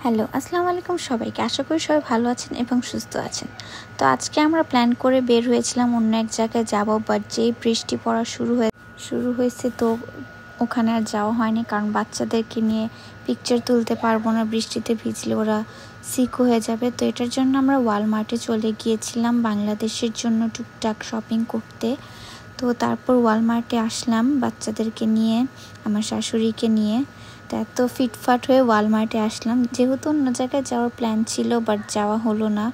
Hello, আসসালামু আলাইকুম সবাইকে। আশা করি সবাই ভালো আছেন এবং সুস্থ আছেন। তো আজকে আমরা প্ল্যান করে বের হয়েছিলাম অন্য এক জায়গায় যাব, বাট যেই বৃষ্টি পড়া শুরু হয়েছে তো ওখানে আর যাওয়া হয়নি, কারণ বাচ্চাদেরকে নিয়ে পিকচার তুলতে পারবো না, বৃষ্টিতে ভিজলে ওরা সিক হয়ে যাবে। তো এটার জন্য আমরা ওয়ালমার্টে চলে গিয়েছিলাম বাংলাদেশের জন্য টুকটাক শপিং করতে। তো তারপর ওয়ালমার্টে আসলাম বাচ্চাদেরকে নিয়ে, আমার শাশুড়িকে নিয়ে। তো এত ফিটফাট হয়ে ওয়ালমার্টে আসলাম, যেহেতু অন্য জায়গায় যাওয়ার প্ল্যান ছিল বাট যাওয়া হলো না।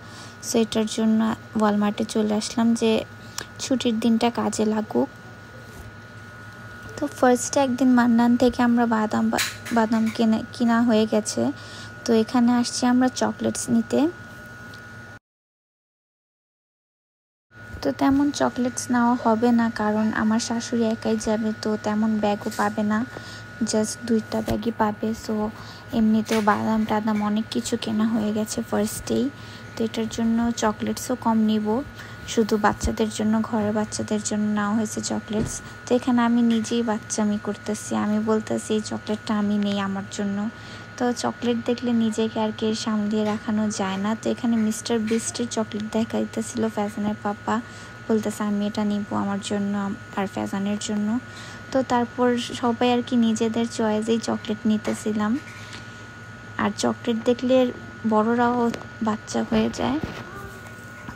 সো এটার জন্য ওয়ালমার্টে চলে আসলাম যে ছুটির দিনটা কাজে লাগুক। তো ফার্স্টে একদিন মান্নান থেকে আমরা বাদাম কিনা হয়ে গেছে। তো এখানে আসছি আমরা চকলেটস নিতে। তো তেমন চকলেটস নেওয়া হবে না, কারণ আমার শাশুড়ি একাই যাবে, তো তেমন ব্যাগও পাবে না, জাস্ট 2টা ব্যাগই পাবে। সো এমনিতেও বাদাম টাদাম অনেক কিছু কেনা হয়ে গেছে ফার্স্টেই। তো এটার জন্য চকলেটসও কম নিব, শুধু বাচ্চাদের জন্য, ঘরের বাচ্চাদের জন্য নেওয়া হয়েছে চকলেটস। তো এখানে আমি নিজেই বাচ্চামি করতেছি, আমি বলতেছি এই চকলেটটা আমি নেই আমার জন্য। তো চকলেট দেখলে নিজেকে আর কি সামলিয়ে রাখানো যায় না। তো এখানে মিস্টার বিস্টের চকলেট দেখাইতেছিল ফ্যাজানের পাপা, বলতেছে আমি এটা নিব আমার জন্য আর ফ্যাজানের জন্য। তো তারপর সবাই আর কি নিজেদের চয়েসেই চকলেট নিতেছিলাম, আর চকলেট দেখলে বড়রাও বাচ্চা হয়ে যায়।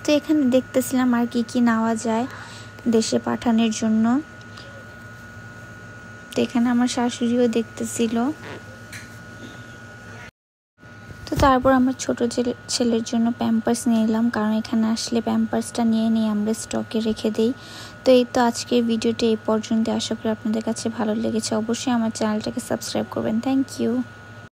তো এখানে দেখতেছিলাম আর কি নেওয়া যায় দেশে পাঠানোর জন্য। তো এখানে আমার শাশুড়িও দেখতেছিল। তো তারপর আমরা ছোট ছেলের জন্য প্যাম্পার্স নিয়ে এলাম, কারণ এখানে আসলে প্যাম্পার্সটা নিয়ে আমরা স্টকে রেখে দিই। তো এই তো আজকের ভিডিওটা এই পর্যন্ত। আশা করি আপনাদের কাছে ভালো লেগেছে। অবশ্যই আমার চ্যানেলটাকে সাবস্ক্রাইব করবেন। Thank you.